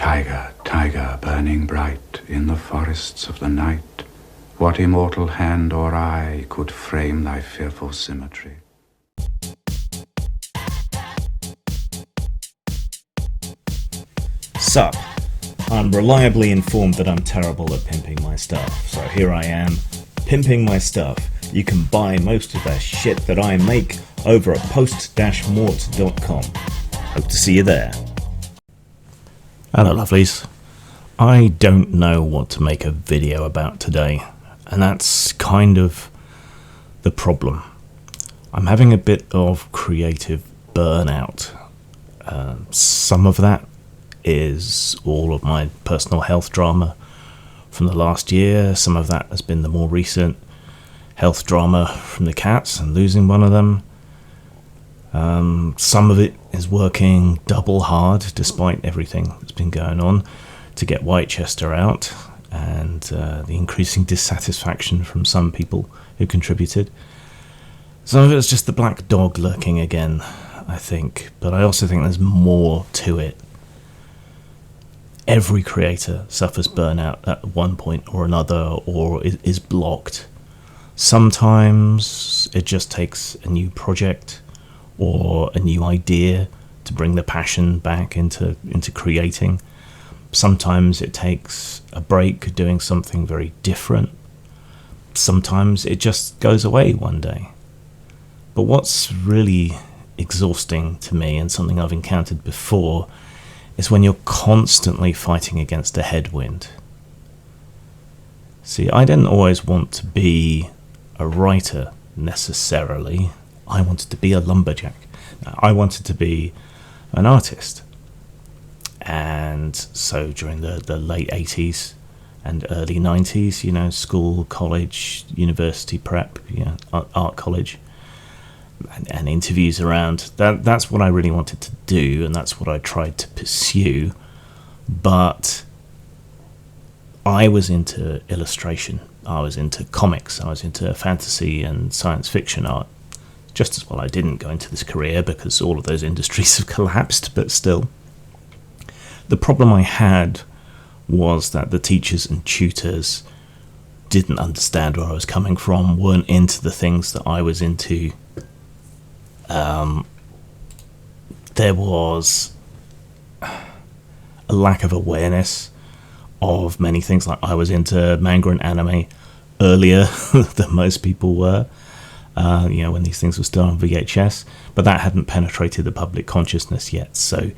Tiger, tiger, burning bright in the forests of the night, what immortal hand or eye could frame thy fearful symmetry? Sup, I'm reliably informed that I'm terrible at pimping my stuff, so here I am, pimping my stuff. You can buy most of the shit that I make over at post-mort.com. Hope to see you there. Hello lovelies. I don't know what to make a video about today, and that's kind of the problem. I'm having a bit of creative burnout. Some of that is all of my personal health drama from the last year. Some of that has been the more recent health drama from the cats and losing one of them. Some of it is working double hard despite everything that's been going on to get Whitechester out, and the increasing dissatisfaction from some people who contributed. Some of it's just the black dog lurking again, I think, but I also think there's more to it. Every creator suffers burnout at one point or another, or is blocked. Sometimes it just takes a new project or a new idea to bring the passion back into creating. Sometimes it takes a break doing something very different. Sometimes it just goes away one day. But what's really exhausting to me, and something I've encountered before, is when you're constantly fighting against a headwind. See, I didn't always want to be a writer necessarily. I wanted to be a lumberjack. I wanted to be an artist. And so during the late 80s and early 90s, school, college, university prep, art college, and interviews around, that's what I really wanted to do, and that's what I tried to pursue. But I was into illustration, I was into comics, I was into fantasy and science fiction art. Just as well I didn't go into this career, because all of those industries have collapsed, but still. The problem I had was that the teachers and tutors didn't understand where I was coming from, weren't into the things that I was into. There was a lack of awareness of many things. Like, I was into manga and anime earlier than most people were, when these things were still on VHS, but that hadn't penetrated the public consciousness yet, so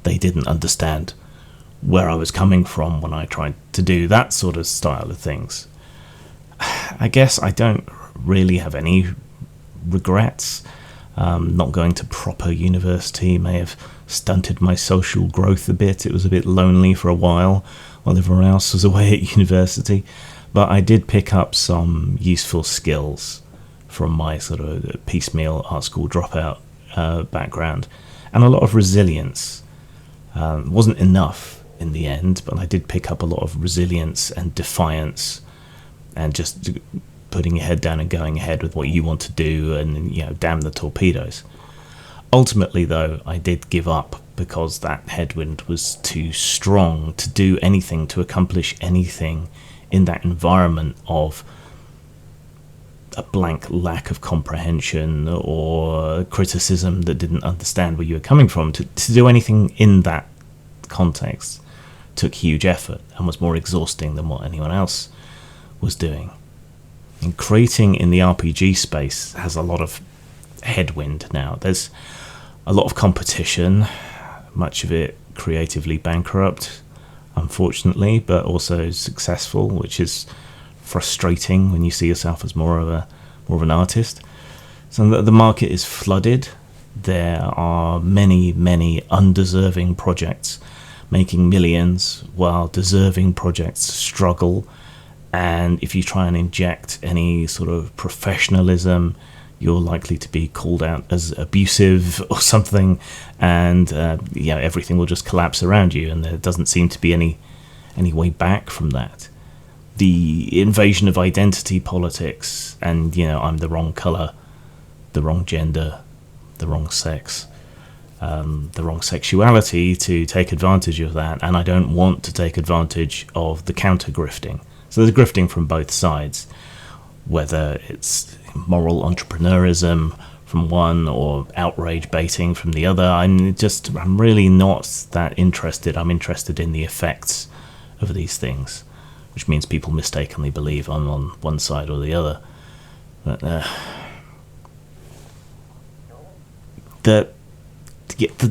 they didn't understand where I was coming from when I tried to do that sort of style of things. I guess I don't really have any regrets. Not going to proper university may have stunted my social growth a bit. It was a bit lonely for a while everyone else was away at university, but I did pick up some useful skills from my sort of piecemeal art school dropout background, and a lot of resilience. It wasn't enough in the end, but I did pick up a lot of resilience and defiance, and just putting your head down and going ahead with what you want to do, and damn the torpedoes. Ultimately though, I did give up because that headwind was too strong to do anything, to accomplish anything in that environment of a blank lack of comprehension or criticism that didn't understand where you were coming from. To do anything in that context took huge effort and was more exhausting than what anyone else was doing. And creating in the RPG space has a lot of headwind now. There's a lot of competition, much of it creatively bankrupt, unfortunately, but also successful, which is frustrating when you see yourself as more of an artist. So the market is flooded. There are many undeserving projects making millions, while deserving projects struggle. And if you try and inject any sort of professionalism, you're likely to be called out as abusive or something, and everything will just collapse around you, and there doesn't seem to be any way back from that. The invasion of identity politics, and I'm the wrong colour, the wrong gender, the wrong sex, the wrong sexuality to take advantage of that, and I don't want to take advantage of the counter grifting. So there's grifting from both sides, whether it's moral entrepreneurism from one or outrage baiting from the other. I'm really not that interested. I'm interested in the effects of these things, which means people mistakenly believe I'm on one side or the other. But the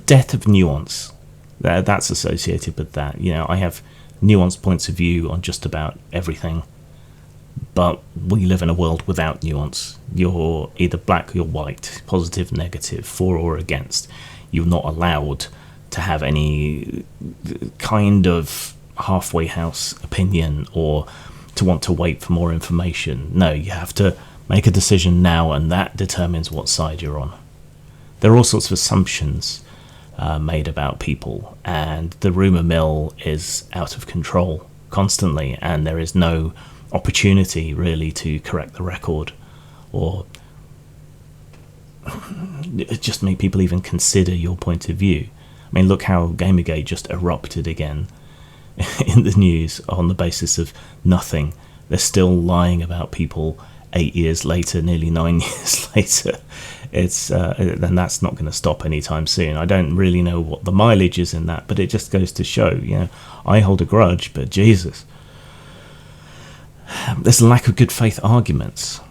death of nuance, that's associated with that. I have nuanced points of view on just about everything, but we live in a world without nuance. You're either black or you're white, positive, negative, for or against. You're not allowed to have any kind of halfway house opinion or to want to wait for more information. No, you have to make a decision now, and that determines what side you're on. There are all sorts of assumptions made about people, and the rumour mill is out of control constantly, and there is no opportunity really to correct the record or just make people even consider your point of view. I mean, look how Gamergate just erupted again in the news on the basis of nothing. They're still lying about people 8 years later, nearly 9 years later. Then that's not going to stop anytime soon. I don't really know what the mileage is in that, but it just goes to show, I hold a grudge, but Jesus. There's a lack of good faith arguments.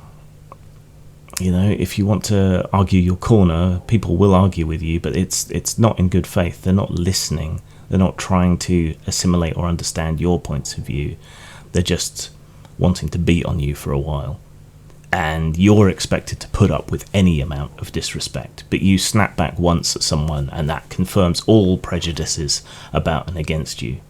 If you want to argue your corner, people will argue with you, but it's not in good faith. They're not listening. They're not trying to assimilate or understand your points of view. They're just wanting to beat on you for a while. And you're expected to put up with any amount of disrespect, but you snap back once at someone and that confirms all prejudices about and against you.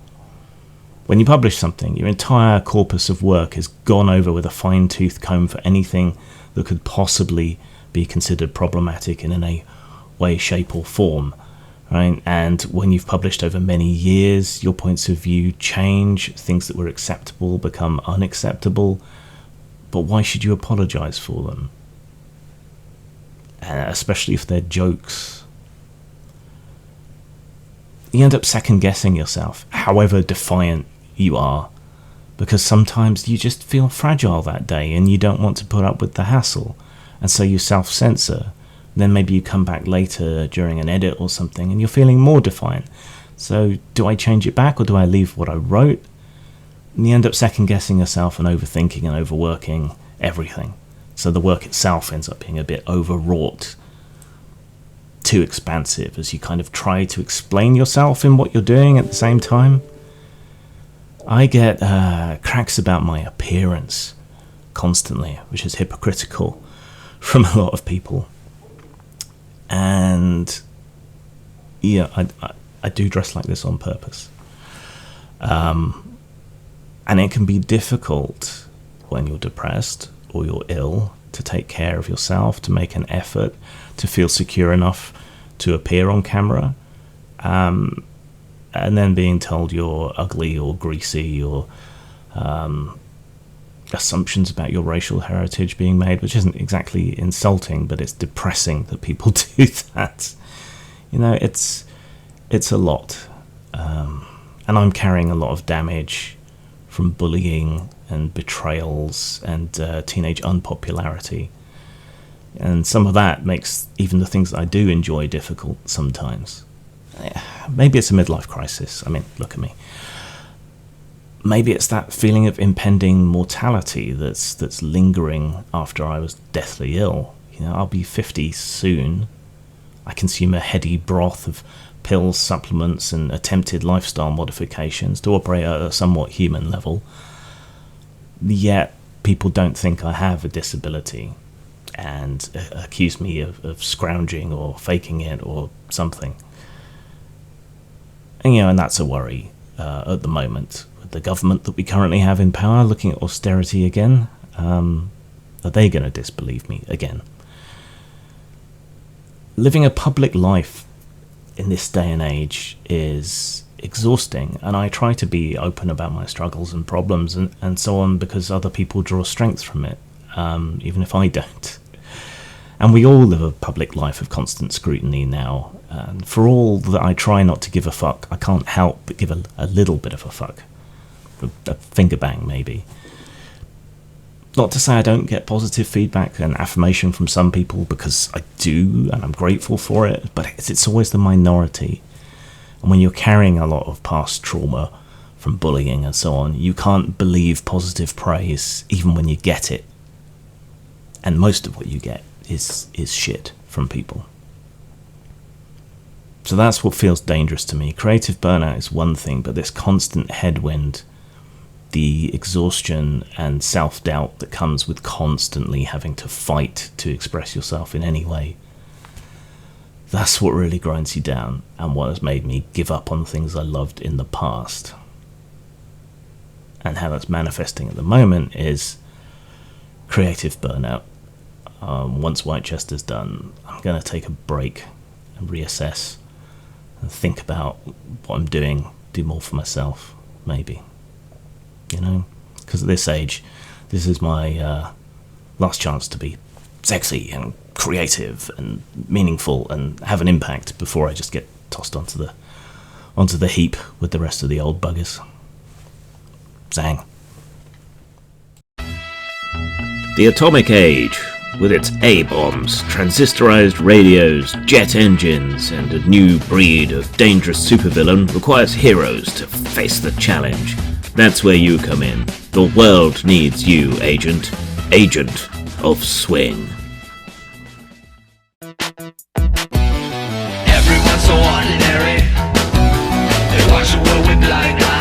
When you publish something, your entire corpus of work is gone over with a fine-tooth comb for anything that could possibly be considered problematic in any way, shape or form. Right? And when you've published over many years, your points of view change, things that were acceptable become unacceptable. But why should you apologise for them? Especially if they're jokes. You end up second-guessing yourself, however defiant you are, because sometimes you just feel fragile that day and you don't want to put up with the hassle, and so you self-censor. Then maybe you come back later during an edit or something and you're feeling more defiant. So do I change it back or do I leave what I wrote? And you end up second-guessing yourself and overthinking and overworking everything. So the work itself ends up being a bit overwrought, too expansive, as you kind of try to explain yourself in what you're doing at the same time. I get cracks about my appearance constantly, which is hypocritical from a lot of people. And I do dress like this on purpose. And it can be difficult when you're depressed or you're ill to take care of yourself, to make an effort, to feel secure enough to appear on camera. And then being told you're ugly or greasy or assumptions about your racial heritage being made, which isn't exactly insulting, but it's depressing that people do that. It's a lot. And I'm carrying a lot of damage from bullying and betrayals and teenage unpopularity. And some of that makes even the things that I do enjoy difficult sometimes. Maybe it's a midlife crisis. I mean, look at me. Maybe it's that feeling of impending mortality that's lingering after I was deathly ill. I'll be 50 soon. I consume a heady broth of pills, supplements, and attempted lifestyle modifications to operate at a somewhat human level. Yet people don't think I have a disability and accuse me of scrounging or faking it or something. And that's a worry at the moment. With the government that we currently have in power looking at austerity again, are they going to disbelieve me again? Living a public life in this day and age is exhausting, and I try to be open about my struggles and problems and so on because other people draw strength from it, even if I don't. And we all live a public life of constant scrutiny now. And for all that I try not to give a fuck, I can't help but give a little bit of a fuck. A finger bang, maybe. Not to say I don't get positive feedback and affirmation from some people, because I do, and I'm grateful for it, but it's always the minority. And when you're carrying a lot of past trauma from bullying and so on, you can't believe positive praise even when you get it. And most of what you get is shit from people. So that's what feels dangerous to me. Creative burnout is one thing, but this constant headwind, the exhaustion and self-doubt that comes with constantly having to fight to express yourself in any way, that's what really grinds you down, and what has made me give up on things I loved in the past. And how that's manifesting at the moment is creative burnout. Once Whitechester's done, I'm going to take a break and reassess and think about what I'm doing, do more for myself, maybe. You know? Because at this age, this is my last chance to be sexy and creative and meaningful and have an impact before I just get tossed onto the heap with the rest of the old buggers. Zang. The Atomic Age, with its A-bombs, transistorized radios, jet engines, and a new breed of dangerous supervillain, requires heroes to face the challenge. That's where you come in. The world needs you, Agent of Swing. Everyone's so ordinary. They watch the world with blind eyes.